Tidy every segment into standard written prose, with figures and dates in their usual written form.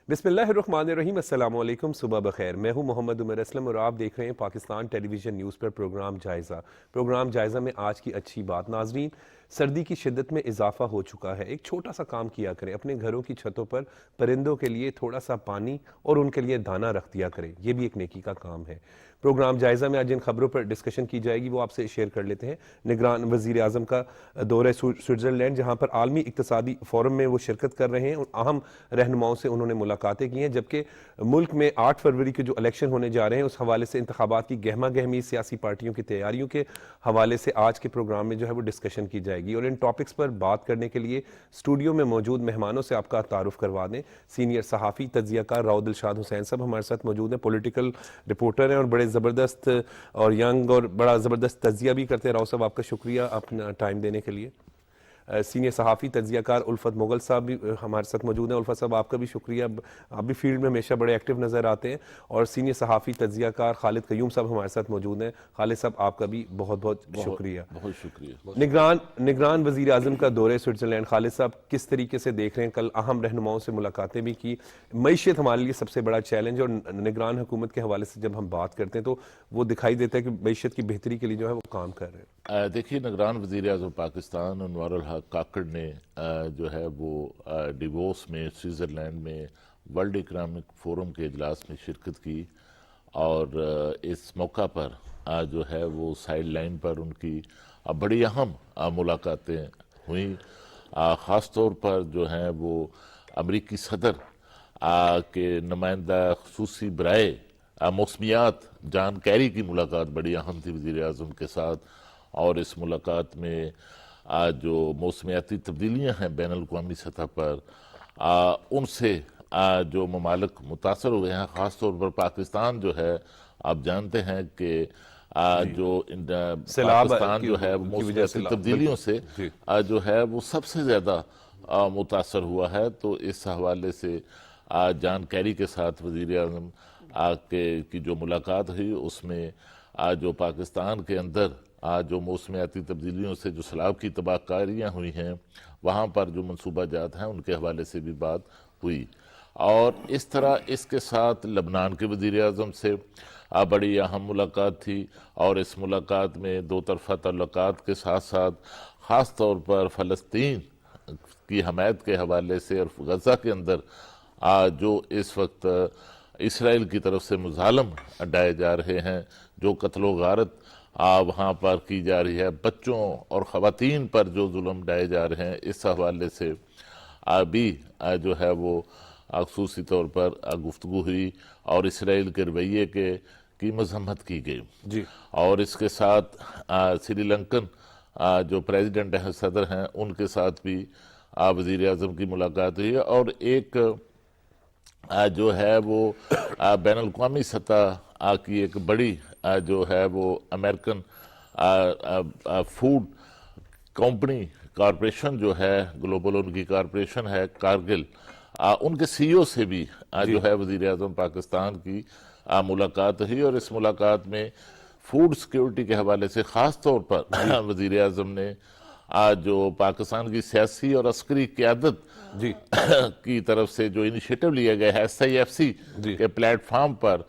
بسم اللہ الرحمن الرحیم، السلام علیکم، صبح بخیر۔ میں ہوں محمد عمر اسلم اور آپ دیکھ رہے ہیں پاکستان ٹیلی ویژن نیوز پر پروگرام جائزہ میں آج کی اچھی بات۔ ناظرین، سردی کی شدت میں اضافہ ہو چکا ہے۔ ایک چھوٹا سا کام کیا کریں، اپنے گھروں کی چھتوں پر پرندوں کے لیے تھوڑا سا پانی اور ان کے لیے دانہ رکھ دیا کریں، یہ بھی ایک نیکی کا کام ہے۔ پروگرام جائزہ میں آج جن خبروں پر ڈسکشن کی جائے گی وہ آپ سے شیئر کر لیتے ہیں۔ نگران وزیر اعظم کا دورہ سوئٹزرلینڈ، جہاں پر عالمی اقتصادی فورم میں وہ شرکت کر رہے ہیں اور اہم رہنماؤں سے انہوں نے ملاقاتیں کی ہیں، جبکہ ملک میں 8 فروری کے جو الیکشن ہونے جا رہے ہیں اس حوالے سے انتخابات کی گہما گہمی سیاسی پارٹیوں کی تیاریوں کے حوالے سے آج کے پروگرام میں جو ہے وہ ڈسکشن کی جائے گی۔ اور ان ٹاپکس پر بات کرنے کے لیے اسٹوڈیو میں موجود مہمانوں سے آپ کا تعارف کروا دیں۔ سینئر صحافی تجزیہ کار راؤ دلشاد حسین صاحب ہمارے ساتھ موجود ہیں، پولیٹیکل رپورٹر ہیں اور بڑے زبردست اور ینگ اور بڑا زبردست تجزیہ بھی کرتے ہیں۔ راؤ صاحب، آپ کا شکریہ اپنا ٹائم دینے کے لیے۔ سینئر صحافی تجزیہ کار الفت مغل صاحب بھی ہمارے ساتھ موجود ہیں۔ الفت صاحب، آپ کا بھی شکریہ، آپ بھی فیلڈ میں ہمیشہ بڑے ایکٹیو نظر آتے ہیں۔ اور سینئر صحافی تجزیہ کار خالد قیوم صاحب ہمارے ساتھ موجود ہیں۔ خالد صاحب، آپ کا بھی بہت بہت شکریہ۔ بہت شکریہ۔ نگران وزیر اعظم کا دورہ سوئٹزرلینڈ، خالد صاحب کس طریقے سے دیکھ رہے ہیں؟ کل اہم رہنماؤں سے ملاقاتیں بھی کی۔ معیشت ہمارے لیے سب سے بڑا چیلنج، اور نگران حکومت کے حوالے سے جب ہم بات کرتے ہیں تو وہ دکھائی دیتا ہے کہ معیشت کی بہتری کے لیے جو ہے وہ کام کر رہے ہیں۔ دیکھیے، نگران وزیر اعظم پاکستان انوار الحق کاکڑ نے جو ہے وہ ڈیووس میں سوئٹزرلینڈ میں ورلڈ اکنامک فورم کے اجلاس میں شرکت کی، اور اس موقع پر جو ہے وہ سائیڈ لائن پر ان کی بڑی اہم ملاقاتیں ہوئیں۔ خاص طور پر جو ہیں وہ امریکی صدر کے نمائندہ خصوصی برائے موسمیات جان کیری کی ملاقات بڑی اہم تھی وزیر اعظم کے ساتھ، اور اس ملاقات میں جو موسمیاتی تبدیلیاں ہیں بین الاقوامی سطح پر ان سے جو ممالک متاثر ہوئے ہیں، خاص طور پر پاکستان جو ہے، آپ جانتے ہیں کہ جو پاکستان جو ہے موسمیاتی تبدیلیوں سے جو ہے وہ سب سے زیادہ متاثر ہوا ہے۔ تو اس حوالے سے جان کیری کے ساتھ وزیر اعظم کی جو ملاقات ہوئی، اس میں جو پاکستان کے اندر جو موسمیاتی تبدیلیوں سے جو سیلاب کی تباہ کاریاں ہوئی ہیں، وہاں پر جو منصوبہ جات ہیں ان کے حوالے سے بھی بات ہوئی۔ اور اس طرح اس کے ساتھ لبنان کے وزیر اعظم سے بڑی اہم ملاقات تھی، اور اس ملاقات میں دو طرفہ تعلقات کے ساتھ ساتھ خاص طور پر فلسطین کی حمایت کے حوالے سے اور غزہ کے اندر جو اس وقت اسرائیل کی طرف سے مظالم ڈائے جا رہے ہیں، جو قتل و غارت وہاں پر کی جا رہی ہے، بچوں اور خواتین پر جو ظلم ڈائے جا رہے ہیں، اس حوالے سے بھی جو ہے وہ خصوصی طور پر گفتگو ہوئی، اور اسرائیل کے رویے کی مذمت کی گئی جی۔ اور اس کے ساتھ سری لنکن جو پریزیڈنٹ ہیں، صدر ہیں، ان کے ساتھ بھی وزیر اعظم کی ملاقات ہوئی، اور ایک جو ہے وہ بین الاقوامی سطح کی ایک بڑی جو ہے وہ امریکن فوڈ کمپنی کارپوریشن جو ہے گلوبل، ان کی کارپوریشن ہے کارگل، ان کے سی او سے بھی جو ہے وزیر اعظم پاکستان کی ملاقات ہوئی۔ اور اس ملاقات میں فوڈ سیکیورٹی کے حوالے سے خاص طور پر وزیر اعظم نے جو پاکستان کی سیاسی اور عسکری قیادت کی طرف سے جو انیشیٹو لیا گیا ہے SIFC کے پلیٹ فارم پر،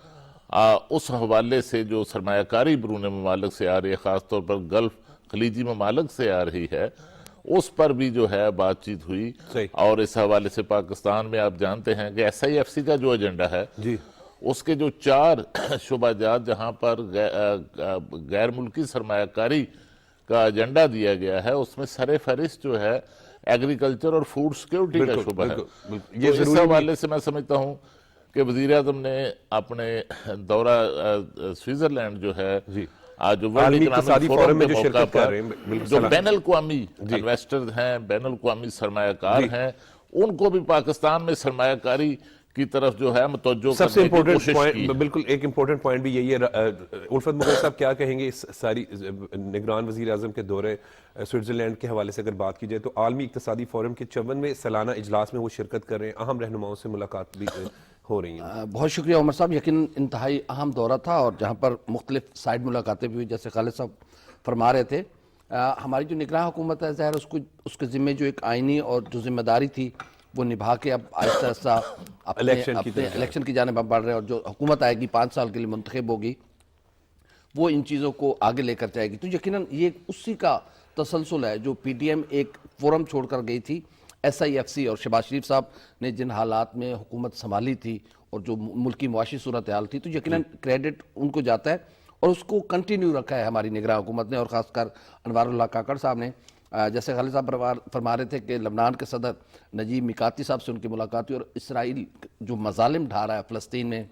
اس حوالے سے جو سرمایہ کاری بیرون ممالک سے آ رہی ہے، خاص طور پر گلف خلیجی ممالک سے آ رہی ہے، اس پر بھی جو ہے بات چیت ہوئی۔ اور اس حوالے سے پاکستان میں آپ جانتے ہیں کہ SIFC کا جو ایجنڈا ہے، اس کے جو 4 شعبہ جات جہاں پر غیر ملکی سرمایہ کاری کا ایجنڈا دیا گیا ہے، اس میں سر فہرست جو ہے ایگریکلچر اور فوڈ سیکیورٹی کا شعبہ ہے۔ تو اس حوالے سے میں سمجھتا ہوں کہ وزیر اعظم نے اپنے دورہ سوئٹزرلینڈ جو ہے جو ورلڈ اکنامک فورم کے موقع پر جو بین الاقوامی انویسٹرز ہیں، بین الاقوامی سرمایہ کار ہیں، ان کو بھی پاکستان میں سرمایہ کاری کی طرف جو ہے متوجہ کرنے کی کوشش کی۔ بالکل ایک امپورٹنٹ پوائنٹ بھی یہی ہے۔ الفت مغل صاحب کیا کہیں گے اس ساری نگران وزیر اعظم کے دورے سوئٹزرلینڈ کے حوالے سے اگر بات کی جائے تو عالمی اقتصادی فورم کے 54ویں سالانہ اجلاس میں وہ شرکت کر رہے ہیں، اہم رہنماؤں سے ملاقات بھی ہو رہی ہیں۔ بہت شکریہ عمر صاحب، یقیناً انتہائی اہم دورہ تھا، اور جہاں پر مختلف سائیڈ ملاقاتیں بھی ہوئی، جیسے خالد صاحب فرما رہے تھے۔ ہماری جو نگراں حکومت ہے، ظاہر اس کے ذمہ جو ایک آئینی اور جو ذمہ داری تھی وہ نبھا کے اب آہستہ آہستہ اپنے الیکشن کی جانب بڑھ رہے ہیں، اور جو حکومت آئے گی 5 سال کے لیے منتخب ہوگی وہ ان چیزوں کو آگے لے کر جائے گی. تو یقیناً یہ اسی کا تسلسل ہے جو پی ڈی ایم ایک فورم چھوڑ کر گئی تھی. ایس آئی ایف سی اور شہباز شریف صاحب نے جن حالات میں حکومت سنبھالی تھی اور جو ملکی معاشی صورتحال تھی، تو یقیناً کریڈٹ ان کو جاتا ہے اور اس کو کنٹینیو رکھا ہے ہماری نگراں حکومت نے، اور خاص کر انوار اللہ کاکڑ صاحب نے. جیسے خالد صاحب فرما رہے تھے کہ لبنان کے صدر نجیب میقاتی صاحب سے ان کی ملاقات ہوئی، اور اسرائیل جو مظالم ڈھا رہا ہے فلسطین میں،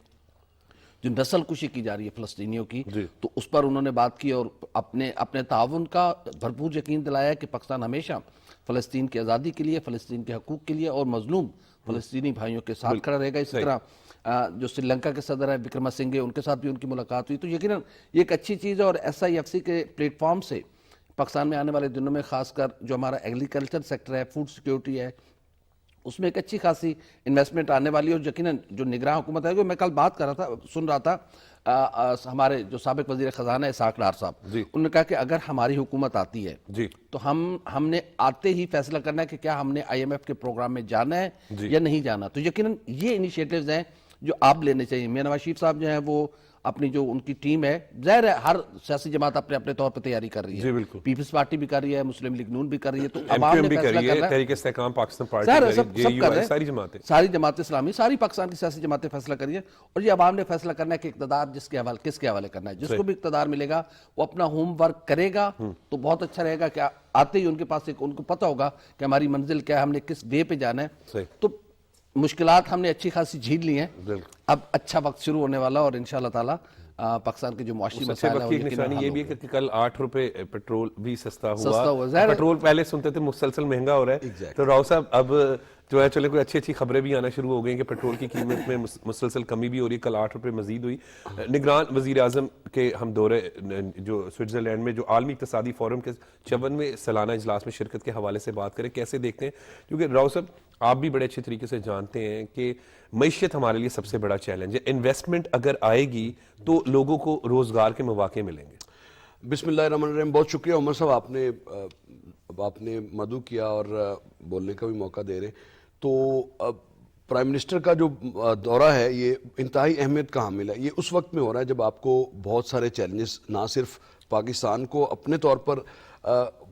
جو نسل کشی کی جا رہی ہے فلسطینیوں کی، تو اس پر انہوں نے بات کی اور اپنے تعاون کا بھرپور یقین دلایا کہ پاکستان ہمیشہ فلسطین کی آزادی کے لیے، فلسطین کے حقوق کے لیے اور مظلوم فلسطینی بھائیوں کے ساتھ کھڑا رہے گا. اسی طرح جو سری لنکا کے صدر ہیں وکرما سنگھے، ان کے ساتھ بھی ان کی ملاقات ہوئی. تو یقیناً یہ ایک اچھی چیز ہے، اور ایس آئی ایف سی کے پلیٹ فارم سے پاکستان میں آنے والے دنوں میں خاص کر جو ہمارا ایگریکلچر سیکٹر ہے، فوڈ سیکیورٹی ہے، اس میں ایک اچھی خاصی انویسٹمنٹ آنے والی ہے. اور یقیناً جو نگراں حکومت ہے، جو میں کل بات کر رہا تھا، سن رہا تھا ہمارے جو سابق وزیر خزانہ ہے اسحاق ڈار صاحب، انہوں نے کہا کہ اگر ہماری حکومت آتی ہے تو ہم نے آتے ہی فیصلہ کرنا ہے کہ کیا ہم نے آئی ایم ایف کے پروگرام میں جانا ہے یا نہیں جانا. تو یقیناً یہ انیشیٹوز ہیں جو آپ لینے چاہیے. میاں نواز شریف صاحب جو ہیں وہ اپنی جو ان کی ٹیم ہے، ظاہر ہے ہر سیاسی جماعت اپنے اپنے طور پر تیاری کر رہی ہے. پیپلز پارٹی بھی کر رہی ہے، مسلم لیگ نون بھی کر رہی ہے، تو عوام نے فیصلہ کرنا ہے. تحریک استحکام پاکستان پارٹی، سب کر رہے ہیں، ساری جماعت اسلامی، ساری پاکستان کی سیاسی جماعتیں فیصلہ کر رہی ہیں. اور یہ عوام نے فیصلہ کرنا ہے کہ اقتدار کس کے حوالے کرنا ہے. جس کو بھی اقتدار ملے گا وہ اپنا ہوم ورک کرے گا تو بہت اچھا رہے گا. کہ آتے ہی ان کے پاس ان کو پتہ ہوگا کہ ہماری منزل کیا ہے، ہم نے کس وے پہ جانا ہے. تو مشکلات ہم نے اچھی خاصی جھیل لی ہیں، اب اچھا وقت شروع ہونے والا، اور انشاءاللہ تعالی پاکستان کے جو معاشی مسائل ہیں، ایک نشانی یہ بھی ہے کہ کل 8 روپے پیٹرول بھی سستا ہوا. پیٹرول پہلے سنتے تھے مسلسل مہنگا ہو رہا ہے، تو راؤ صاحب اب جو ہے چلے کوئی اچھی اچھی خبریں بھی آنا شروع ہو گئی کہ پیٹرول کی قیمت میں مسلسل کمی بھی ہو رہی ہے. کل 8 روپے مزید ہوئی. نگران وزیر اعظم کے ہم دورے جو سوئٹزرلینڈ میں جو عالمی اقتصادی فورم کے 54ویں سالانہ اجلاس میں شرکت کے حوالے سے بات کریں، کیسے دیکھتے ہیں؟ کیونکہ راؤ صاحب آپ بھی بڑے اچھے طریقے سے جانتے ہیں کہ معیشت ہمارے لیے سب سے بڑا چیلنج ہے. انویسٹمنٹ اگر آئے گی تو لوگوں کو روزگار کے مواقع ملیں گے. بسم اللہ الرحمن الرحیم. بہت شکریہ عمر صاحب، آپ نے مدعو کیا اور بولنے کا بھی موقع دے رہے. تو پرائم منسٹر کا جو دورہ ہے یہ انتہائی اہمیت کا حامل ہے. یہ اس وقت میں ہو رہا ہے جب آپ کو بہت سارے چیلنجز، نہ صرف پاکستان کو اپنے طور پر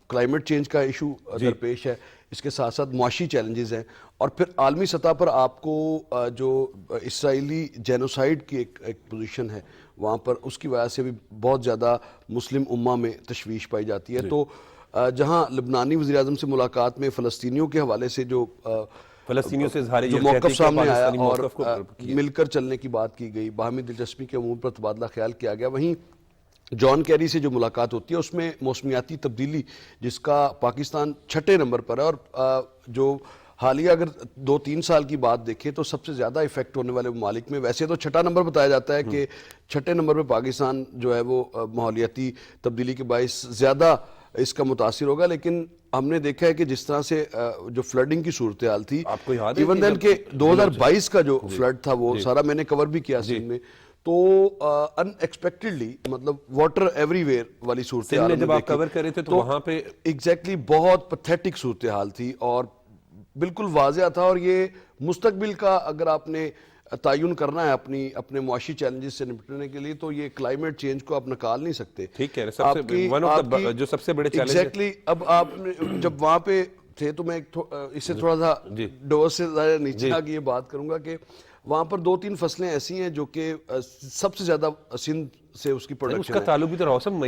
کلائمیٹ چینج کا ایشو درپیش ہے، اس کے ساتھ ساتھ معاشی چیلنجز ہیں، اور پھر عالمی سطح پر آپ کو جو اسرائیلی جینوسائیڈ کی ایک پوزیشن ہے وہاں پر، اس کی وجہ سے بھی بہت زیادہ مسلم امہ میں تشویش پائی جاتی ہے. تو جہاں لبنانی وزیر اعظم سے ملاقات میں فلسطینیوں کے حوالے سے جو فلسطینیوں سے جو موقف سامنے آیا اور مل کر چلنے کی بات کی گئی، باہمی دلچسپی کے امور پر تبادلہ خیال کیا گیا، وہیں جان کیری سے جو ملاقات ہوتی ہے اس میں موسمیاتی تبدیلی جس کا پاکستان 6 نمبر پر ہے، اور جو حالیہ اگر 2-3 سال کی بات دیکھیں تو سب سے زیادہ ایفیکٹ ہونے والے ممالک میں ویسے تو 6 نمبر بتایا جاتا ہے کہ 6 نمبر پہ پاکستان جو ہے وہ ماحولیاتی تبدیلی کے باعث زیادہ اس کا متاثر ہوگا. لیکن ہم نے دیکھا ہے کہ جس طرح سے جو فلڈنگ کی صورتحال تھی، ایون دین کہ 2022 کا جو فلڈ تھا وہ سارا میں نے کور بھی کیا سندھ میں، تو ان ایکسپیکٹڈلی مطلب واٹر ایوری ویئر والی صورتحال جب آپ کور کرے تھے تو وہاں پہ ایگزیکٹلی بہت پتھیٹک صورتحال تھی اور بالکل واضح تھا. اور یہ مستقبل کا اگر آپ نے تعین کرنا ہے اپنے معاشی چیلنجز سے نپٹنے کے لیے تو یہ کلائمیٹ چینج کو آپ نکال نہیں سکتے. ٹھیک ہے، جو سب سے بڑے چیلنج ایگزیکٹلی. اب آپ جب وہاں پہ تھے تو میں اس سے تھوڑا سا ڈوز سے زیادہ نیچے آ کے یہ بات کروں گا کہ وہاں پر 2-3 فصلیں ایسی ہیں جو کہ سب سے زیادہ سندھ سے اس کی پروڈکشن اس کا تعلق بھی تو روشن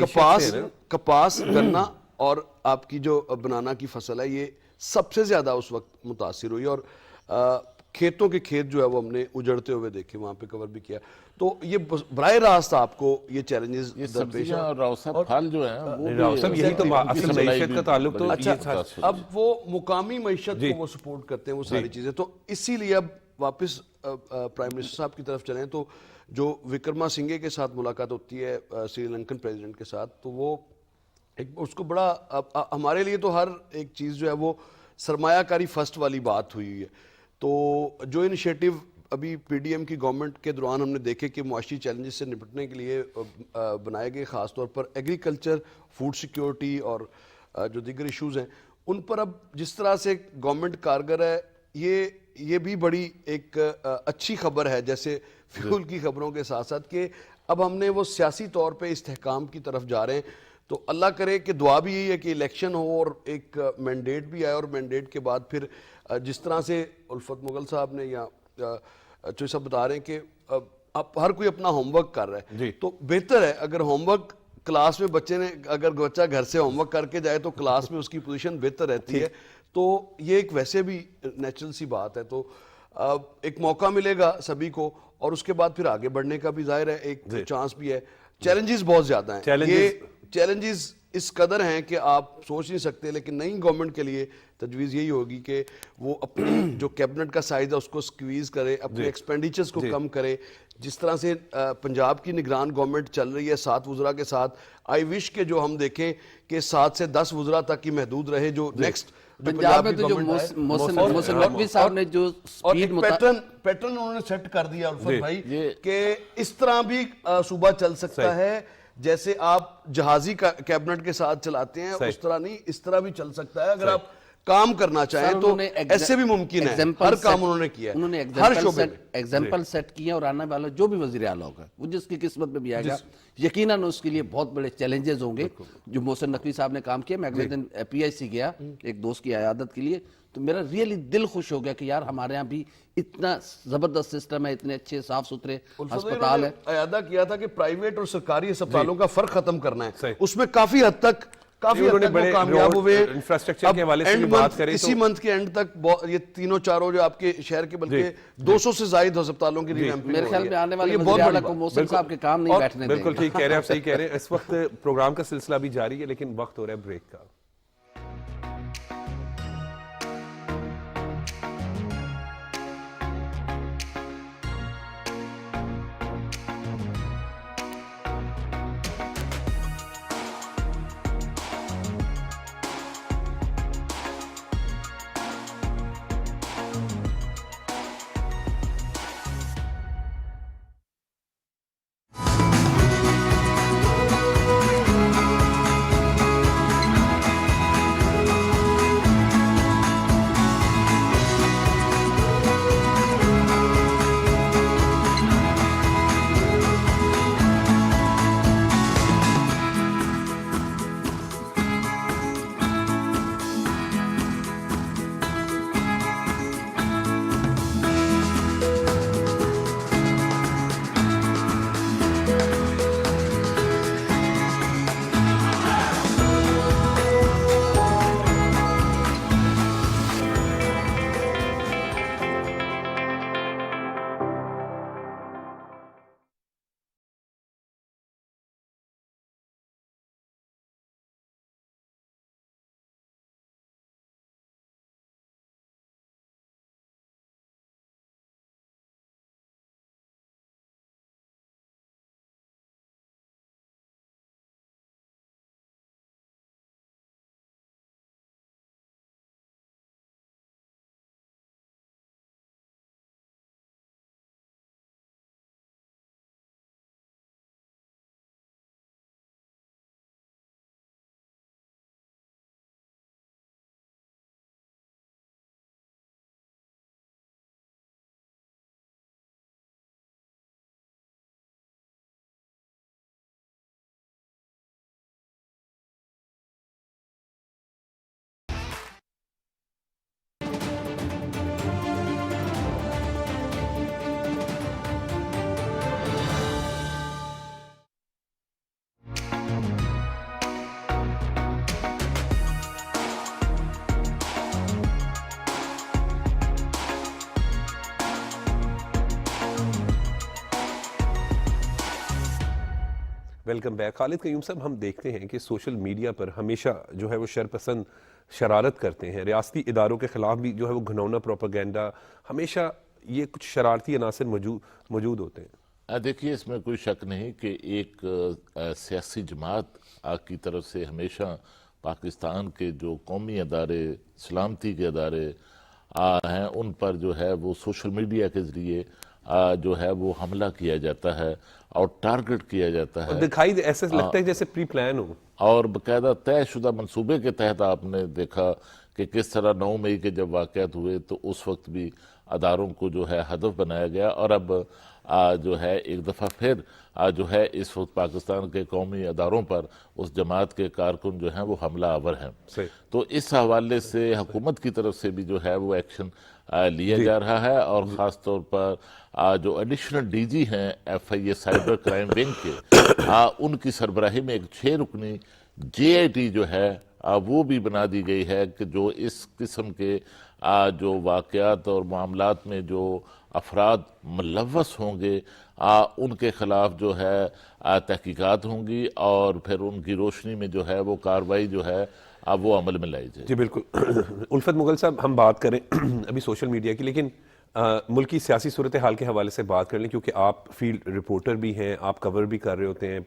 کپاس گنا اور آپ کی جو بنانا کی فصل ہے یہ سب سے زیادہ اس وقت متاثر ہوئی. اور کھیتوں کے کھیت جو ہے وہ ہم نے اجڑتے ہوئے دیکھے، وہاں پہ کور بھی کیا. تو یہ براہ راست آپ کو یہ چیلنجز درپیش ہیں. اور راؤ صاحب پھل جو ہیں یہی تو اصل معیشت کا تعلق تو اچھا اب وہ مقامی معیشت کو وہ سپورٹ کرتے ہیں وہ ساری چیزیں. تو اسی لیے اب واپس پرائم منسٹر صاحب کی طرف چلیں تو جو وکرما سنگھے کے ساتھ ملاقات ہوتی ہے سری لنکن پریزیڈنٹ کے ساتھ، تو وہ اس کو بڑا ہمارے لیے تو ہر ایک چیز جو ہے وہ سرمایہ کاری فرسٹ والی بات ہوئی ہے. تو جو انیشیٹو ابھی پی ڈی ایم کی گورنمنٹ کے دوران ہم نے دیکھے کہ معاشی چیلنجز سے نپٹنے کے لیے بنائے گئے، خاص طور پر ایگریکلچر، فوڈ سیکیورٹی اور جو دیگر ایشوز ہیں ان پر اب جس طرح سے گورنمنٹ کارگر ہے، یہ بھی بڑی ایک اچھی خبر ہے، جیسے فیول کی خبروں کے ساتھ ساتھ، کہ اب ہم نے وہ سیاسی طور پہ استحکام کی طرف جا رہے ہیں. تو اللہ کرے کہ دعا بھی یہی ہے کہ الیکشن ہو اور ایک مینڈیٹ بھی آئے، اور مینڈیٹ کے بعد پھر جس طرح سے الفت مغل صاحب نے یا جو سب بتا رہے ہیں کہ اب ہر کوئی اپنا ہوم ورک کر رہا ہے، تو بہتر ہے اگر ہوم ورک کلاس میں اگر بچہ گھر سے ہوم ورک کر کے جائے تو کلاس میں اس کی پوزیشن بہتر رہتی ہے. تو یہ ایک ویسے بھی نیچرل سی بات ہے. تو ایک موقع ملے گا سبھی کو، اور اس کے بعد پھر آگے بڑھنے کا بھی ظاہر ہے ایک چانس بھی ہے. چیلنجز بہت زیادہ ہیں، یہ چیلنجز اس قدر ہیں کہ آپ سوچ نہیں سکتے. لیکن نئی گورنمنٹ کے لیے تجویز یہی ہوگی کہ وہ اپنی جو کیبنٹ کا سائز ہے اس کو سکویز کرے، اپنے ایکسپینڈیچرز کو کم کرے. جس طرح سے پنجاب کی نگران گورنمنٹ چل رہی ہے 7 وزراء کے ساتھ، آئی وش کہ جو ہم دیکھیں کہ 7 سے 10 وزراء تک کی محدود رہے. جو نیکسٹ پنجاب میں تو جو محسن نقوی صاحب نے جو سپیڈ پیٹرن انہوں نے سیٹ کر دیا الفت بھائی کہ اس طرح بھی صوبہ چل سکتا ہے. جیسے آپ جہازی کیبنٹ کے ساتھ چلاتے ہیں اس طرح نہیں، اس طرح بھی چل سکتا ہے. اگر آپ کام کرنا چاہیں تو ایسے بھی ممکن ہے. ہر کام انہوں نے کیا ہے، انہوں نے ہر شعبے میں ایگزامپل سیٹ کیا. اور آنے والا جو بھی وزیر اعلیٰ ہوگا، وہ جس کی قسمت میں بھی آئے گا، یقیناً اس کے لیے بہت بڑے چیلنجز ہوں گے. جو محسن نقوی صاحب نے کام کیا، میں اگلے دن پی آئی سی گیا ایک دوست کی عیادت کے لیے، تو میرا ریئلی دل خوش ہو گیا کہ یار ہمارے ہاں بھی اتنا زبردست سسٹم ہے، اتنے اچھے صاف ستھرے ہسپتال ہے. عیادہ کیا تھا کہ پرائیویٹ اور سرکاری اسپتالوں کا فرق ختم کرنا ہے. اس میں کافی حد تک وہ کامیاب ہوئے. انفراسٹرکچر کے حوالے سے بھی بات کریں، اسی منتھ کے اینڈ تک یہ تینوں چاروں جو آپ کے شہر کے بلکہ 200 سے زائد ہسپتالوں کی ریویمپنگ میرے خیال میں آنے والے وزیر اعلیٰ کو محسن صاحب کے کام نہیں بیٹھنے دیں گے. بالکل ٹھیک کہہ رہے ہیں آپ، صحیح کہہ رہے ہیں. اس وقت پروگرام کا سلسلہ بھی جاری ہے لیکن وقت ہو رہا ہے بریک کا. Welcome back. خالد قیوم صاحب، ہم دیکھتے ہیں کہ سوشل میڈیا پر ہمیشہ جو ہے وہ شرپسند شرارت کرتے ہیں. ریاستی اداروں کے خلاف بھی جو ہے وہ گھنونا پروپیگنڈا، ہمیشہ یہ کچھ شرارتی عناصر موجود ہوتے ہیں. دیکھیے، اس میں کوئی شک نہیں کہ ایک سیاسی جماعت کی طرف سے ہمیشہ پاکستان کے جو قومی ادارے، سلامتی کے ادارے ہیں، ان پر جو ہے وہ سوشل میڈیا کے ذریعے جو ہے وہ حملہ کیا جاتا ہے اور ٹارگٹ کیا جاتا ہے. دکھائی ایسے لگتا ہے جیسے پری پلان ہو، اور باقاعدہ طے شدہ منصوبے کے تحت آپ نے دیکھا کہ کس طرح 9 مئی کے جب واقعات ہوئے تو اس وقت بھی اداروں کو جو ہے ہدف بنایا گیا، اور اب جو ہے ایک دفعہ پھر جو ہے اس وقت پاکستان کے قومی اداروں پر اس جماعت کے کارکن جو ہیں وہ حملہ آور ہیں۔ تو اس حوالے سے حکومت کی طرف سے بھی جو ہے وہ ایکشن لیا جا رہا ہے، اور خاص طور پر جو ایڈیشنل ڈی جی ہیں F I A cyber crime wing کے، ان کی سربراہی میں ایک 6 رکنی جے آئی ٹی جو ہے وہ بھی بنا دی گئی ہے، کہ جو اس قسم کے جو واقعات اور معاملات میں جو افراد ملوث ہوں گے ان کے خلاف جو ہے تحقیقات ہوں گی، اور پھر ان کی روشنی میں جو ہے وہ کارروائی جو ہے وہ عمل میں لائی جائے۔ جی بالکل۔ الفت مغل صاحب، ہم بات کریں ابھی سوشل میڈیا کی، لیکن ملکی سیاسی صورتحال کے حوالے سے بات کر لیں، کیونکہ آپ فیلڈ رپورٹر بھی ہیں، آپ کور بھی کر رہے ہوتے ہیں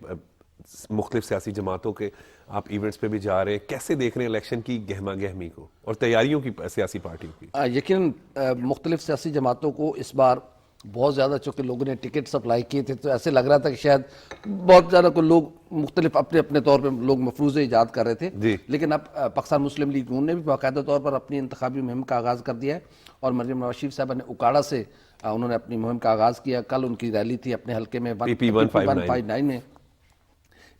مختلف سیاسی جماعتوں کے، آپ ایونٹس پہ بھی جا رہے ہیں، کیسے دیکھ رہے ہیں الیکشن کی گہما گہمی کو اور تیاریوں کی سیاسی پارٹیوں کی؟ یقیناً مختلف سیاسی جماعتوں کو اس بار بہت زیادہ، چونکہ لوگوں نے ٹکٹ سپلائی کیے تھے، تو ایسے لگ رہا تھا کہ شاید بہت زیادہ کو لوگ مختلف اپنے اپنے طور پہ لوگ مفروضے ایجاد کر رہے تھے، لیکن اب پاکستان مسلم لیگ نون نے بھی باقاعدہ طور پر اپنی انتخابی مہم کا آغاز کر دیا ہے، اور مریم نواز شریف صاحبہ نے اکاڑا سے انہوں نے اپنی مہم کا آغاز کیا۔ کل ان کی ریلی تھی اپنے حلقے میں PP 159 میں۔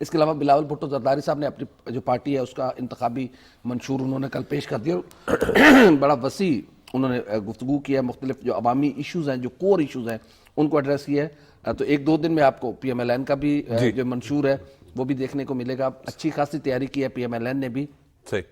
اس کے علاوہ بلاول بھٹو زرداری صاحب نے اپنی جو پارٹی ہے اس کا انتخابی منشور انہوں نے کل پیش کر دیا، بڑا وسیع انہوں نے گفتگو کیا، مختلف جو عوامی ایشوز ہیں، جو کور ایشوز ہیں، ان کو ایڈریس کیا ہے۔ تو 1-2 دن میں آپ کو پی ایم ایل این کا بھی جو منشور ہے وہ بھی دیکھنے کو ملے گا۔ اچھی خاصی تیاری کی ہے پی ایم ایل این نے بھی۔ صحیح۔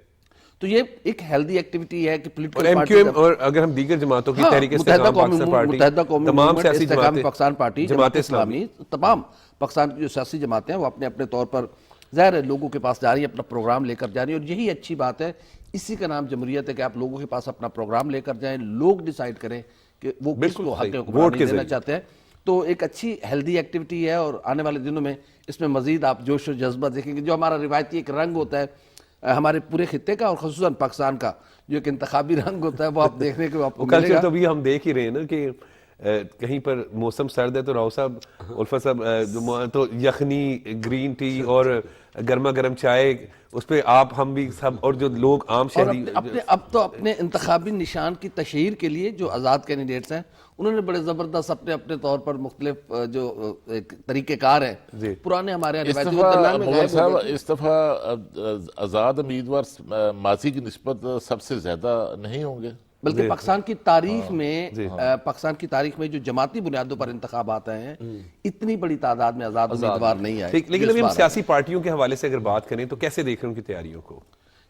تو یہ ایک ہیلدی ایکٹیویٹی ہے کہ پولیٹیکل پارٹی، اور اگر ہم دیگر جماعتوں کی تحریک استحکام پاکستان پارٹی، متحدہ قومی تمام سیاسی جماعتیں، پاکستان پارٹی، جماعت اسلامی، تمام پاکستان کی جو سیاسی جماعتیں ہیں وہ اپنے اپنے طور پر ظاہر ہے لوگوں کے پاس جا رہی ہے، اپنا پروگرام لے کر جا رہی ہے، اور یہی اچھی بات ہے، اسی کا نام جمہوریت ہے کہ آپ لوگوں کے پاس اپنا پروگرام لے کر جائیں، لوگ ڈیسائیڈ کریں کہ وہ کس کو حق حکمرانی دینا چاہتے ہیں۔ تو ایک اچھی ہیلدی ایکٹیویٹی ہے، اور آنے والے دنوں میں اس میں مزید آپ جوش و جذبہ دیکھیں گے۔ جو ہمارا روایتی ایک رنگ ہوتا ہے ہمارے پورے خطے کا اور خصوصاً پاکستان کا، جو ایک انتخابی رنگ ہوتا ہے، وہ آپ دیکھنے کو آپ کو ملے گا۔ تو ابھی ہم دیکھ ہی رہے ہیں نا کہ کہیں پر موسم سرد ہے تو راؤ صاحب، الفت صاحب، تو یخنی، گرین ٹی اور گرما گرم چائے، اس پہ آپ ہم بھی سب، اور جو لوگ عام شہری اب تو اپنے انتخابی نشان کی تشہیر کے لیے جو آزاد کینڈیڈیٹس ہیں انہوں نے بڑے زبردست اپنے اپنے طور پر مختلف جو طریقہ کار ہیں پرانے ہمارے اس دفعہ آزاد امیدوار ماضی کی نسبت سب سے زیادہ نہیں ہوں گے، بلکہ پاکستان کی تاریخ میں جو جماعتی بنیادوں پر انتخابات آئے ہیں اتنی بڑی تعداد میں آزاد امیدوار نہیں آئے۔ لیکن ابھی ہم سیاسی پارٹیوں کے حوالے سے اگر بات کریں تو کیسے دیکھ رہے ہیں ان کی تیاریوں کو؟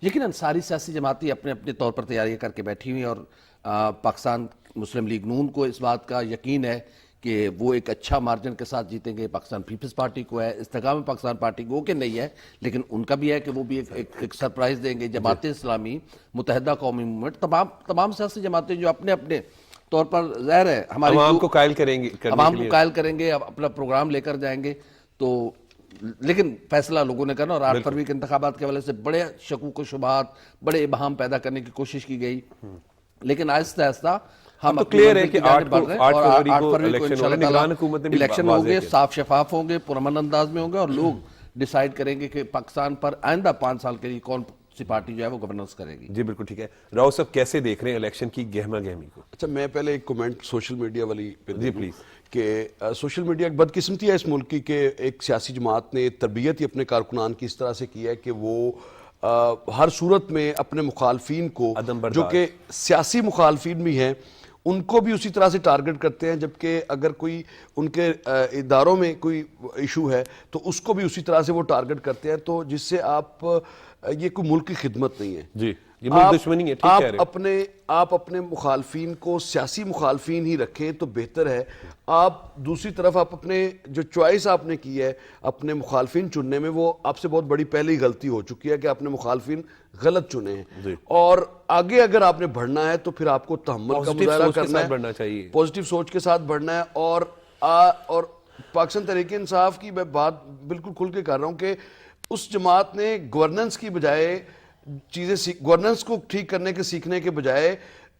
یقیناً ساری سیاسی جماعتیں اپنے اپنے طور پر تیاریاں کر کے بیٹھی ہوئی ہیں، اور پاکستان مسلم لیگ نون کو اس بات کا یقین ہے کہ وہ ایک اچھا مارجن کے ساتھ جیتیں گے۔ پاکستان پیپلز پارٹی کو ہے، استحکام پاکستان پارٹی کو کہ نہیں ہے، لیکن ان کا بھی ہے کہ وہ بھی ایک سرپرائز دیں گے۔ جماعت اسلامی، متحدہ قومی موومنٹ، تمام سیاسی جماعتیں جو اپنے اپنے طور پر ظاہر ہے ہماری عوام کو قائل کریں گے، اپنا پروگرام لے کر جائیں گے، تو لیکن فیصلہ لوگوں نے کرنا۔ اور 8 فروری کے انتخابات کے حوالے سے بڑے شکوک و شبہات، بڑے ابہام پیدا کرنے کی کوشش کی گئی، لیکن آہستہ آہستہ ہم تو کلیئر ہے کہ 8 فروری کو الیکشن ہوں گے، صاف شفاف ہوں گے، پرامن انداز میں ہوں گے، اور لوگ ڈیسائیڈ کریں گے کہ پاکستان پر آئندہ 5 سال کے لیے کون سی پارٹی جو ہے وہ گورننس کرے گی۔ جی بالکل ٹھیک ہے۔ راؤ صاحب کیسے دیکھ رہے ہیں الیکشن کی گہما گہمی کو؟ اچھا، میں پہلے ایک کومنٹ سوشل میڈیا والی پہ جی پلیز، کہ سوشل میڈیا ایک بدقسمتی ہے اس ملک کی کہ ایک سیاسی جماعت نے تربیت ہی اپنے کارکنان کی اس طرح سے کی ہے کہ وہ ہر صورت میں اپنے مخالفین کو، جو کہ سیاسی مخالفین بھی ہیں، ان کو بھی اسی طرح سے ٹارگٹ کرتے ہیں، جبکہ اگر کوئی ان کے اداروں میں کوئی ایشو ہے تو اس کو بھی اسی طرح سے وہ ٹارگٹ کرتے ہیں، تو جس سے آپ یہ کوئی ملک کی خدمت نہیں ہے۔ جی یہ ملک دشمنی ہے، ٹھیک ہے۔ آپ اپنے مخالفین کو سیاسی مخالفین ہی رکھیں تو بہتر ہے۔ آپ دوسری طرف آپ اپنے جو چوائس آپ نے کی ہے اپنے مخالفین چننے میں، وہ آپ سے بہت بڑی پہلی غلطی ہو چکی ہے کہ آپ نے مخالفین غلط چنے ہیں، اور آگے اگر آپ نے بڑھنا ہے تو پھر آپ کو تحمل کا مظاہرہ کرنا ہے، پوزیٹیو سوچ کے ساتھ بڑھنا ہے۔ اور پاکستان تحریک انصاف کی میں بات بالکل کھل کے کر رہا ہوں کہ اس جماعت نے گورننس کی بجائے گورننس کو ٹھیک کرنے کے سیکھنے کے بجائے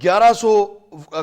1100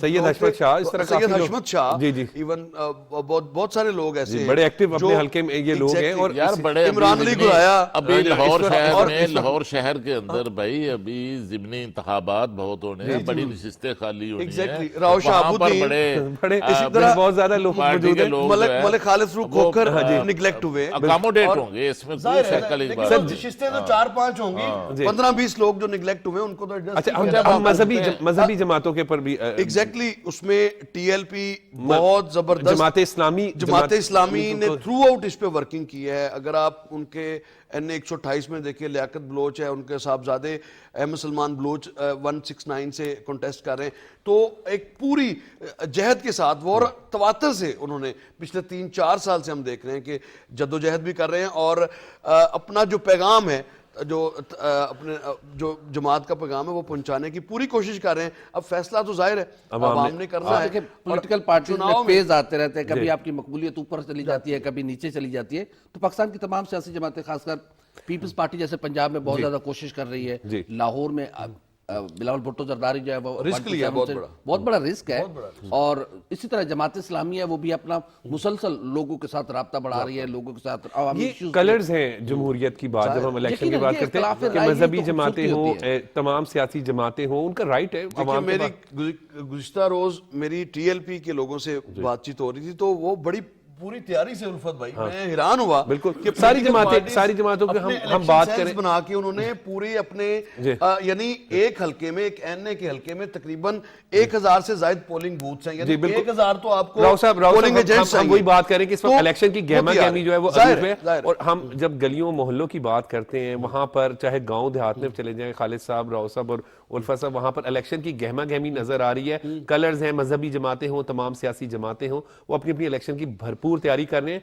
سید حشمت شاہ اس طرح سید کافی حشمت شاہ جی جی ایون بہت سارے لوگ ایسے بڑے ایکٹیو اپنے حلقے میں یہ لوگ ہیں. اور یار بڑے عمران علی گرایا ابھی لاہور شہر میں لاہور شہر کے اندر بھائی ابھی ضمنی انتخابات بہت ہونے ہیں, بڑی نشستیں خالی ہونی ہیں, راؤ شاہ بڑے بہت زیادہ لوگ موجود ہیں. ملک خالد فروخ کھوکھر نگلیکٹ ہوئے, اکاموڈیٹ ہوں گے اس میں کوئی شکل اس بات نہیں. نشستیں تو 4-5 ہوں گی, 15-20 لوگ جو نگلیکٹ ہوئے ان کو تو اچھا ہم مذہبی جماعتوں کے پر بھی ایگزیکٹلی اس میں ٹی ایل پی بہت زبردست, جماعت اسلامی نے تھرو آؤٹ اس پہ ورکنگ کی ہے. اگر آپ ان کے این 128 میں دیکھیں, لیاقت بلوچ ہے, ان کے صاحبزادے احمد سلمان بلوچ 169 سے کنٹیسٹ کر رہے ہیں, تو ایک پوری جہد کے ساتھ وہ تواتر سے انہوں نے پچھلے 3-4 سال سے ہم دیکھ رہے ہیں کہ جدوجہد بھی کر رہے ہیں, اور اپنا جو پیغام ہے, جو اپنے جو جماعت کا پیغام ہے وہ پہنچانے کی پوری کوشش کر رہے ہیں. اب فیصلہ تو ظاہر ہے عوام نے کرنا ہے. پولیٹیکل پارٹیز میں فیز آتے رہتے ہیں, کبھی آپ کی مقبولیت اوپر چلی جاتی ہے, کبھی نیچے چلی جاتی ہے. تو پاکستان کی تمام سیاسی جماعتیں, خاص کر پیپلز پارٹی جیسے پنجاب میں بہت زیادہ کوشش کر رہی ہے, لاہور میں بلاول بھٹو زرداری جو ہے وہ رسک لیا, بہت بڑا رسک ہے, اور اسی طرح جماعت اسلامی ہے وہ بھی اپنا مسلسل لوگوں کے ساتھ رابطہ بڑھا رہی ہے, لوگوں کے ساتھ عوامی یہ کلرز ہیں جمہوریت کی بات. جب ہم الیکشن کی بات کرتے ہیں کہ مذہبی جماعتیں ہوں, تمام سیاسی جماعتیں ہوں, ان کا رائٹ ہے. میری گزشتہ روز میری ٹی ایل پی کے لوگوں سے بات چیت ہو رہی تھی, تو وہ بڑی پوری تیاری سے الفت بھائی میں حیران ہوا بالکل ساری جماعتوں کے ہم بات کریں بنا کے انہوں نے پورے اپنے یعنی ایک حلقے میں, ایک این اے کے حلقے میں تقریباً 1000 سے زائد پولنگ بوتھس ہیں, یعنی 1000 تو آپ کو پولنگ ایجنٹس ہیں. ہم وہی بات کریں کہ اس وقت الیکشن کی گہما گہمی جو ہے وہ عروج ہے, اور ہم جب گلیوں محلوں کی بات کرتے ہیں وہاں پر چاہے گاؤں دیہات میں چلے جائیں, خالد صاحب, راؤ صاحب اور الفت صاحب, وہاں پر الیکشن کی گہما گہمی نظر آ رہی ہے. کلرز ہیں, مذہبی جماعتیں ہوں, تمام سیاسی جماعتیں ہوں, وہ اپنی اپنی الیکشن کی بھرپور تیاری کر رہے ہیں.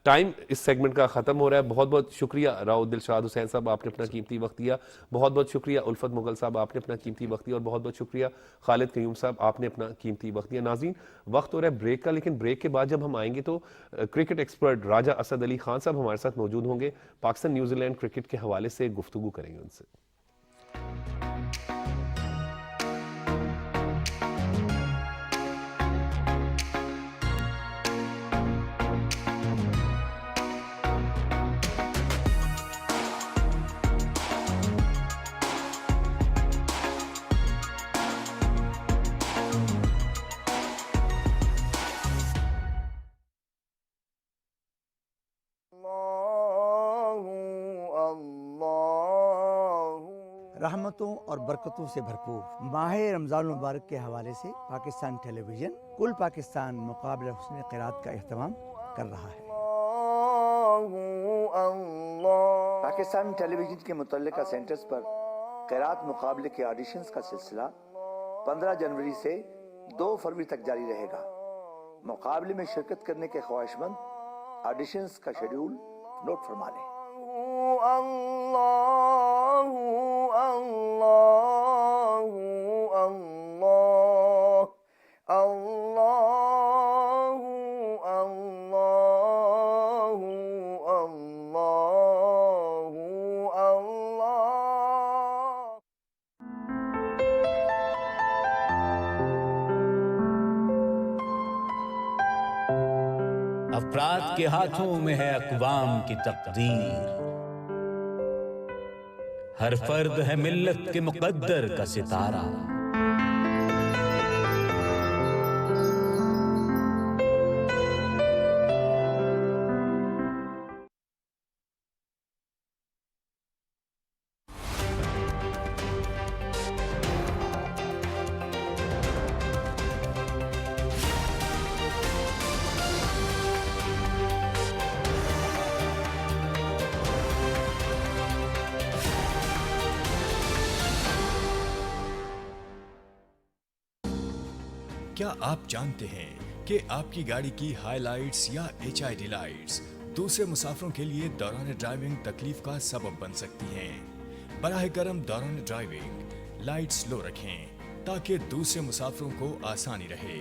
ٹائم اس سیگمنٹ کا ختم ہو رہا ہے. بہت بہت شکریہ راؤ دلشاد حسین صاحب, آپ نے اپنا قیمتی وقت دیا. بہت بہت شکریہ الفت مغل صاحب, آپ نے اپنا قیمتی وقت دیا. اور بہت بہت شکریہ خالد قیوم صاحب, آپ نے اپنا قیمتی وقت دیا. ناظرین, وقت ہو رہا ہے بریک کا, لیکن بریک کے بعد جب ہم آئیں گے تو کرکٹ ایکسپرٹ راجہ اسد علی خان صاحب ہمارے ساتھ موجود ہوں گے. پاکستان نیوزی لینڈ کرکٹ کے حوالے سے گفتگو کریں گے ان سے. رحمتوں اور برکتوں سے بھرپور ماہ رمضان المبارک کے حوالے سے پاکستان ٹیلی ویژن کل پاکستان مقابلہ حسن قرات کا اہتمام کر رہا ہے. پاکستان ٹیلی ویژن کے متعلقہ سینٹرز پر قرات مقابلے کے آڈیشنز کا سلسلہ 15 جنوری سے 2 فروری تک جاری رہے گا. مقابلے میں شرکت کرنے کے خواہشمند آڈیشنز کا شیڈیول نوٹ فرما لیں. افراد کے ہاتھوں میں ہے اقوام کی تقدیر, ہر فرد ہے ملت کے مقدر کا ستارہ. کیا آپ جانتے ہیں کہ آپ کی گاڑی کی ہائی لائٹس یا HID لائٹس دوسرے مسافروں کے لیے دوران ڈرائیونگ تکلیف کا سبب بن سکتی ہیں؟ براہ کرم دوران ڈرائیونگ لائٹس لو رکھیں تاکہ دوسرے مسافروں کو آسانی رہے.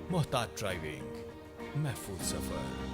محتاط ڈرائیونگ, محفوظ سفر.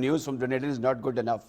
news from Dunedin is not good enough.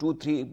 2-3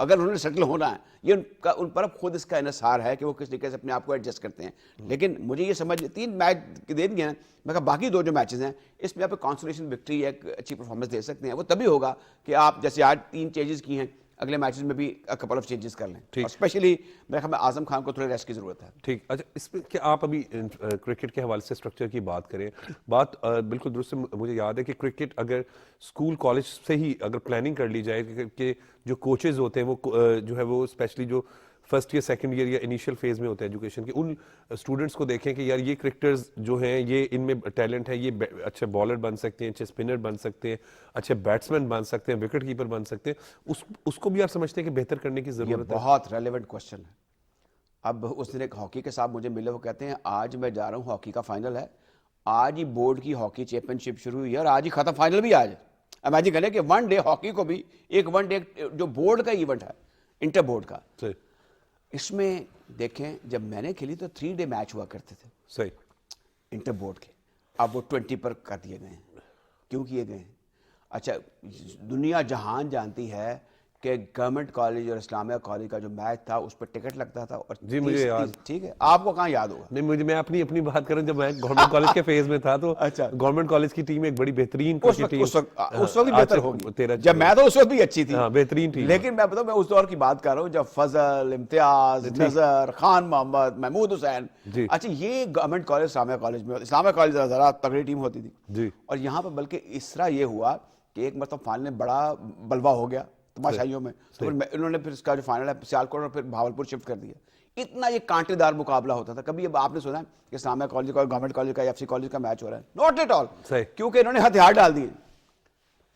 اگر انہوں نے سیٹل ہونا ہے یہ ان پر اب خود اس کا انحصار ہے کہ وہ کس طریقے سے اپنے آپ کو ایڈجسٹ کرتے ہیں. لیکن مجھے یہ سمجھ 3 میچ دے دیے ہیں, میں کہا باقی 2 جو میچز ہیں اس میں آپ کانسولیشن وکٹری ایک اچھی پرفارمنس دے سکتے ہیں. وہ تبھی ہوگا کہ آپ جیسے آج 3 چینجز کی ہیں, اگلے میچز میں بھی کپل آف چینجز کر لیں. اور اسپیشلی میرے خیال میں اعظم خان کو تھوڑے ریسٹ کی ضرورت ہے. ٹھیک, اچھا اس میں کہ آپ ابھی کرکٹ کے حوالے سے اسٹرکچر کی بات کریں, بات بالکل درست. مجھے یاد ہے کہ کرکٹ اگر اسکول کالج سے ہی اگر پلاننگ کر لی جائے کہ جو کوچز ہوتے ہیں وہ جو ہے وہ اسپیشلی جو فرسٹ ایئر سیکنڈ ایئر یا انیشیل فیز میں ہوتے ہیں ایجوکیشن کے, ان اسٹوڈنٹس کو دیکھیں کہ یار یہ کرکٹرز جو ہیں یہ ان میں ٹیلنٹ ہے, یہ اچھے بالر بن سکتے ہیں, اچھے اسپنر بن سکتے ہیں, اچھے بیٹسمین بن سکتے ہیں, وکٹ کیپر بن سکتے ہیں, اس کو بھی آپ سمجھتے ہیں کہ بہتر کرنے کی ضرورت ہے؟ بہت ریلیونٹ کوشچن ہے. اب اس دن ایک ہاکی کے صاحب مجھے ملے, وہ کہتے ہیں آج میں جا رہا ہوں, ہاکی کا فائنل ہے, آج ہی بورڈ کی ہاکی چیمپئن شپ شروع ہوئی ہے اور آج ہی ختم, فائنل بھی آج. امیجن کریں کہ 1 ڈے ہاکی کو بھی ایک 1 ڈے جو بورڈ کا ایونٹ ہے انٹر بورڈ کا, اس میں دیکھیں جب میں نے کھیلی تو 3 ڈے میچ ہوا کرتے تھے صحیح انٹر بورڈ کے, اب وہ 20 پر کر دیے گئے ہیں. کیوں کیے گئے ہیں؟ اچھا دنیا جہان جانتی ہے کہ گورنمنٹ کالج اور اسلامیہ کالج کا جو میچ تھا اس پہ ٹکٹ لگتا تھا. اور جی مجھے یاد, ٹھیک ہے, آپ کو کہاں یاد ہوگا؟ نہیں میں اپنی بات کروں, جب میں گورنمنٹ کالج کے فیز میں تھا تو گورنمنٹ کالج کی ٹیم ایک بڑی بہترین اس وقت بھی بہتر ہوگی, جب میں تو اس وقت بھی اچھی تھی, بہترین ٹیم. لیکن میں بتاؤں میں اس دور کی بات کر رہا ہوں جب فضل, امتیاز, نظر, خان محمد, محمود حسین. اچھا یہ گورنمنٹ کالج اسلامیہ کالج میں, اسلامیہ کالج ذرا تگڑی ٹیم ہوتی تھی. اور یہاں پہ بلکہ اس طرح یہ ہوا کہ ایک مرتبہ فائنل میں بڑا بلوا ہو گیا تماشائیوں میں, تو انہوں نے پھر اس کا جو فائنل ہے سیالکوٹ اور پھر بھاولپور شفٹ کر دیا. اتنا یہ کانٹے دار مقابلہ ہوتا تھا. کبھی اب آپ نے سنا ہے کہ اسلامیہ کالج کا گورنمنٹ کالج کا یا FC کالج کا میچ ہو رہا ہے؟ ناٹ ایٹ آل, کیونکہ انہوں نے ہتھیار ڈال دیے.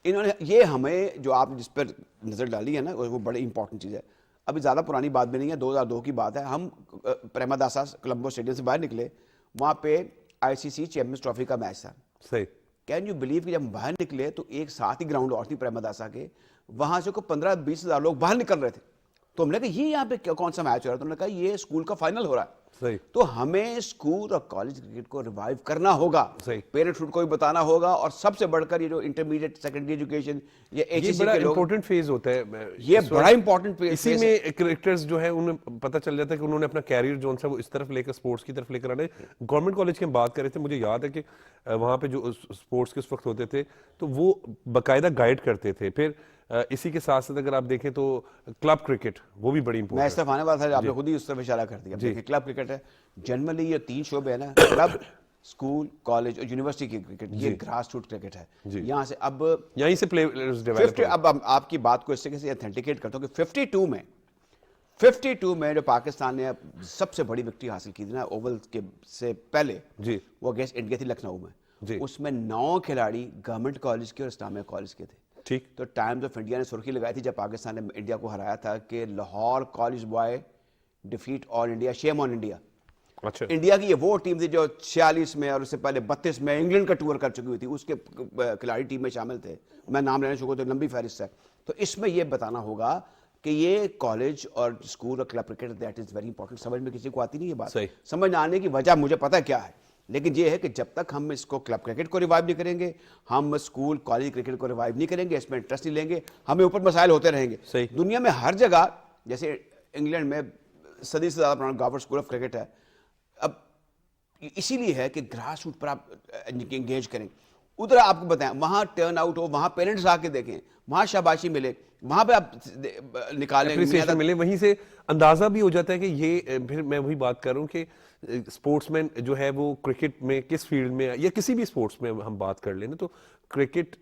انہوں نے یہ ہمیں جو آپ نے جس پر نظر ڈالی ہے نا وہ بڑی امپورٹنٹ چیز ہے. ابھی زیادہ پرانی بات بھی نہیں ہے, 2002 کی بات ہے. ہم پریماداسا کولمبو اسٹیڈیم سے باہر نکلے, وہاں پہ ICC چیمپئنز ٹرافی کا میچ تھا. صحیح, کین یو بلیو کہ جب باہر نکلے تو ایک ساتھ ہی گراؤنڈ اور تھی پریماداسا کے, وہاں سے کوئی 15-20 ہزار لوگ باہر نکل رہے تھے. تو ہم نے کہا یہ یہاں پہ کون سا میچ ہو رہا ہے؟ تو انہوں نے کہا یہ اسکول کا فائنل ہو رہا ہے. صحیح, تو ہمیں اسکول اور کالج کرکٹ کو ریوائیو کرنا ہوگا, پیرنٹس کو بھی بتانا ہوگا, اور سب سے بڑھ کر یہ جو انٹرمیڈیٹ سیکنڈری ایجوکیشن یہ بڑا امپورٹنٹ فیز ہوتا ہے. یہ بڑا امپورٹنٹ فیز, اسی میں کرکٹرز جو ہے انہیں پتہ چل جاتا ہے کہ انہوں نے اپنا کیریئر جو ہے وہ اس طرف لے کر اسپورٹس کی طرف لے کر آنے. گورنمنٹ کالج کی ہم بات کر رہے تھے, مجھے یاد ہے کہ وہاں پہ جو اسپورٹس کے اس وقت ہوتے تھے تو وہ باقاعدہ گائیڈ کرتے تھے. پھر اسی کے ساتھ ساتھ اگر آپ دیکھیں تو کلب کرکٹ وہ بھی بڑی امپورٹنٹ. میں اس طرف آنے والا تھا, آپ نے خود ہی اس طرف اشارہ کر دیا. دیکھیں کلب کرکٹ ہے, جنرلی یہ 3 شعبے ہیں نا, کلب, اسکول, کالج اور یونیورسٹی کی کرکٹ, یہ گراس روٹ کرکٹ ہے. یہاں سے اب یہیں سے پلیئرز ڈیولپ. اب آپ کی بات کو اس طریقے سے اتھینٹیکیٹ کرتا ہوں کہ 52 میں جو پاکستان نے سب سے بڑی وکٹری حاصل کی تھی نا اوول کے سے پہلے, وہ اگینسٹ انڈیا تھی لکھنؤ میں. اس میں 9 کھلاڑی گورنمنٹ کالج کے اور اسلامیہ کالج کے تھے. ٹھیک, تو ٹائمز آف انڈیا نے سرخی لگائی تھی جب پاکستان نے انڈیا کو ہرایا تھا کہ Lahore college boy defeat all India, shame on India. اچھا, انڈیا کی یہ وہ ٹیم تھی جو 46 میں اور اس سے پہلے 32 میں انگلینڈ کا ٹور کر چکی ہوئی تھی, اس کے کھلاڑی ٹیم میں شامل تھے. میں نام لینا شروع تو لمبی فہرست ہے. تو اس میں یہ بتانا ہوگا کہ یہ کالج اور اسکول اور club cricket that is very important. سمجھ میں کسی کو آتی نہیں یہ بات, سمجھ نہ آنے کی وجہ مجھے پتہ کیا ہے, لیکن یہ ہے کہ جب تک ہم اس کو کلب کرکٹ کو ریوائیو نہیں کریں گے, ہم اسکول کالج کرکٹ کو ریوائیو نہیں کریں گے, اس میں انٹرسٹ نہیں لیں گے, ہمیں اوپر مسائل ہوتے رہیں گے. دنیا میں ہر جگہ, جیسے انگلینڈ میں صدی سے زیادہ پرانا گارورڈ اسکول آف کرکٹ ہے. اب اسی لیے ہے کہ گراس روٹ پر آپ انگیج کریں. ادھر آپ کو بتائیں, وہاں ٹرن آؤٹ ہو, وہاں پیرنٹس آ کے دیکھیں, وہاں شاباشی ملے, وہاں پہ آپ نکالیں, ملے, وہیں سے اندازہ بھی ہو جاتا ہے کہ یہ. پھر میں وہی بات کر رہا ہوں کہ اسپورٹس مین جو ہے وہ کرکٹ میں کس فیلڈ میں یا کسی بھی اسپورٹس میں ہم بات کر لیں نا, تو کرکٹ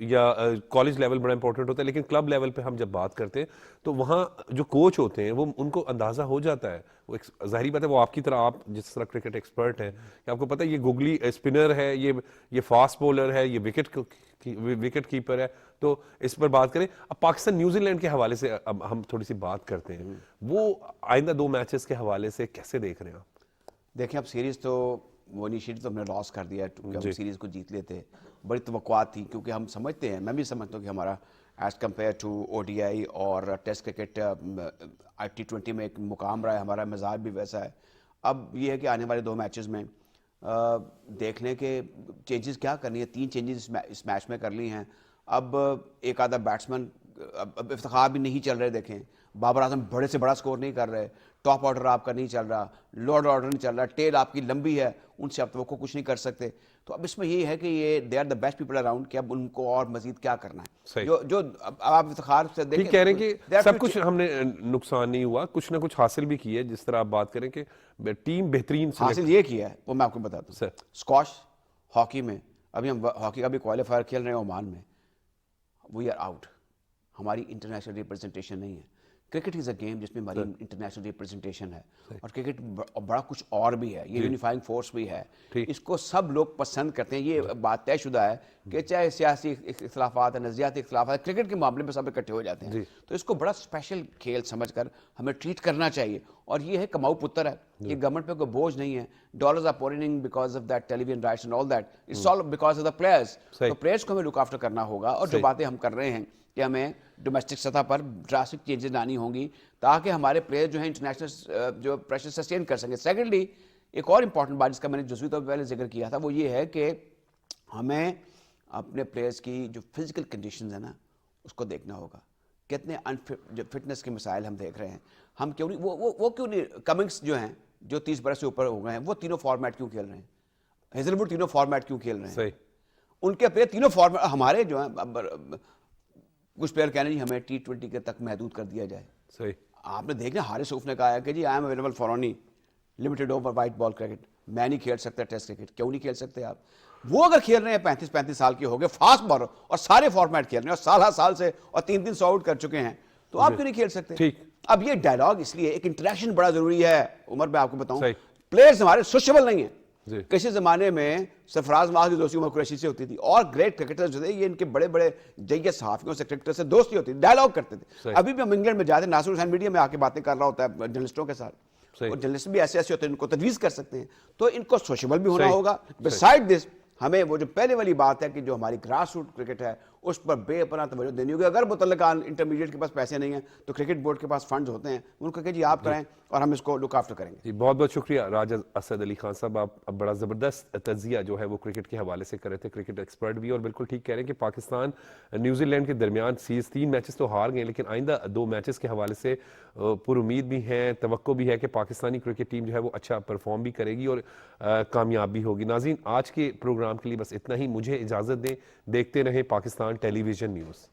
یا کالج لیول بڑا امپورٹنٹ ہوتا ہے, لیکن کلب لیول پہ ہم جب بات کرتے ہیں تو وہاں جو کوچ ہوتے ہیں وہ ان کو اندازہ ہو جاتا ہے. وہ ظاہری بات ہے, وہ آپ کی طرح, آپ جس طرح کرکٹ ایکسپرٹ ہیں کہ آپ کو پتہ ہے یہ گوگلی اسپنر ہے, یہ فاسٹ بولر ہے, یہ وکٹ کیپر ہے. تو اس پر بات کریں. اب پاکستان نیوزی لینڈ کے حوالے سے اب ہم تھوڑی سی بات کرتے ہیں, وہ آئندہ 2 میچز کے حوالے سے کیسے دیکھ رہے ہیں آپ؟ دیکھیں اب سیریز تو وہ انیشیٹو تو ہم نے لاس کر دیا ہے, ہم سیریز کو جیت لیتے. بڑی توقعات تھی کیونکہ ہم سمجھتے ہیں, میں بھی سمجھتا ہوں کہ ہمارا ایز کمپیئر ٹو ODI اور ٹیسٹ کرکٹ T20 میں ایک مقام رہا ہے, ہمارا مزاج بھی ویسا ہے. اب یہ ہے کہ آنے والے 2 میچز میں دیکھ لیں کہ چینجز کیا کرنی ہے. 3 چینجز اس میچ میں کر لی ہیں. اب ایک آدھا بیٹسمین اب افتخار بھی نہیں چل رہے، دیکھیں بابر اعظم بڑے سے بڑا سکور نہیں کر رہے، ٹاپ آرڈر آپ کا نہیں چل رہا، لوڈ آرڈر نہیں چل رہا، ٹیل آپ کی لمبی ہے، ان سے آپ توقع کچھ نہیں کر سکتے. تو اب اس میں یہ ہے کہ یہ they are the best people around کہ اب ان کو اور مزید کیا کرنا ہے. جو اب آپ افتخار سے دیکھیں کہہ رہے ہیں کہ سب کچھ ہم نے نقصان نہیں ہوا، کچھ نہ کچھ حاصل بھی کیا ہے. جس طرح آپ بات کریں کہ ٹیم بہترین حاصل یہ کیا ہے وہ میں آپ کو بتاتا ہوں. اسکواش، ہاکی میں ابھی ہم ہاکی کا بھی کوالیفائر کھیل رہے ہیں عمان میں، وی آر آؤٹ، ہماری انٹرنیشنل ریپرزنٹیشن نہیں ہے. کرکٹ از اے گیم جس میں ہماری انٹرنیشنل ریپرزنٹیشن ہے، اور کرکٹ بڑا کچھ اور بھی ہے، یہ یونیفائنگ فورس بھی ہے، اس کو سب لوگ پسند کرتے ہیں. یہ بات طے شدہ ہے کہ چاہے سیاسی اختلافات ہیں، نظریاتی اختلافات، کرکٹ کے معاملے میں سب اکٹھے ہو جاتے ہیں. تو اس کو بڑا اسپیشل کھیل سمجھ کر ہمیں ٹریٹ کرنا چاہیے. اور یہ ہے کماؤ پتر ہے، یہ گورنمنٹ پہ کوئی بوجھ نہیں ہے. Dollars are pouring in because of that television rights and all that, it's all because of the players. تو پلیئرز کو ہمیں لک آفٹر کرنا ہوگا. اور جو باتیں ہم کر رہے ہیں کہ ہمیں ڈومیسٹک سطح پر ڈراسٹک چینجز لانی ہوں گی تاکہ ہمارے پلیئر جو ہیں انٹرنیشنل جو پریشر سسٹین کر سکیں. سیکنڈلی ایک اور امپورٹنٹ بات جس کا میں نے جزوی طور پہ پہلے ذکر کیا تھا وہ یہ ہے کہ ہمیں اپنے پلیئرز کی جو فزیکل کنڈیشنز ہیں نا اس کو دیکھنا ہوگا. کتنے جو فٹنس کے مسائل ہم دیکھ رہے ہیں، ہم کیوں نہیں وہ کیوں نہیں کمنگس جو ہیں جو 30 برس سے اوپر ہو گئے ہیں وہ تینوں فارمیٹ کیوں کھیل رہے ہیں؟ ہیزل ووڈ تینوں فارمیٹ کیوں کھیل رہے ہیں؟ ان کے پلیئر تینوں فارمیٹ. ہمارے جو ہیں کچھ پلیئر کہنے جی ہمیں T20 کے تک محدود کر دیا جائے. صحیح. آپ نے دیکھنا حارث رؤف نے کہا ہے کہ جی I am available for only limited over white ball cricket. میں نہیں کھیل سکتا ٹیسٹ کرکٹ. کیوں نہیں کھیل سکتے آپ؟ وہ اگر کھیل رہے ہیں 35 سال کے ہو گئے، فاسٹ بالر اور سارے فارمیٹ کھیل رہے ہیں اور سال سے اور 300 آؤٹ کر چکے ہیں، تو آپ کیوں نہیں کھیل سکتے؟ اب یہ ڈائلاگ اس لیے ایک انٹریکشن بڑا ضروری ہے. عمر میں آپ کو بتاؤں پلیئرز ہمارے سوشیبل نہیں ہیں. کسی زمانے میں سرفراز ماہر کی دوستی عمر قریشی سے ہوتی تھی اور گریٹ کرکٹرز جو تھے یہ ان کے بڑے بڑے جیت صحافیوں سے کرکٹر سے دوستی ہوتی تھی، ڈائلاگ کرتے تھے. ابھی بھی ہم انگلینڈ میں جاتے ہیں، ناصر حسین میڈیا میں آ کے باتیں کر رہا ہوتا ہے جرنلسٹوں کے ساتھ، اور جرنلسٹ بھی ایسے ہوتے ہیں ان کو تجویز کر سکتے ہیں. تو ان کو سوشیبل بھی ہونا ہوگا. بسائڈ دس ہمیں وہ جو پہلے والی بات ہے کہ جو ہماری گراس روٹ کرکٹ ہے اس پر بے پناہ توجہ دینی ہوگی. اگر متعلقہ انٹرمیڈیٹ کے پاس پیسے نہیں ہیں تو کرکٹ بورڈ کے پاس فنڈز ہوتے ہیں، ان کو کہ جی آپ کریں اور ہم اس کو لک آفٹر کریں گے. جی بہت بہت شکریہ راجہ اسد علی خان صاحب. آپ بڑا زبردست تجزیہ جو ہے وہ کرکٹ کے حوالے سے کر رہے تھے، کرکٹ ایکسپرٹ بھی، اور بالکل ٹھیک کہہ رہے ہیں کہ پاکستان نیوزی لینڈ کے درمیان سیریز 3 میچز تو ہار گئے، لیکن آئندہ 2 میچز کے حوالے سے پر امید بھی ہیں، توقع بھی ہے کہ پاکستانی کرکٹ ٹیم جو ہے وہ اچھا پرفارم بھی کرے گی اور کامیاب بھی ہوگی. ناظرین آج کے پروگرام کے لیے بس اتنا ہی. مجھے اجازت دیں، دیکھتے رہیں پاکستان ٹیلی ویژن نیوز.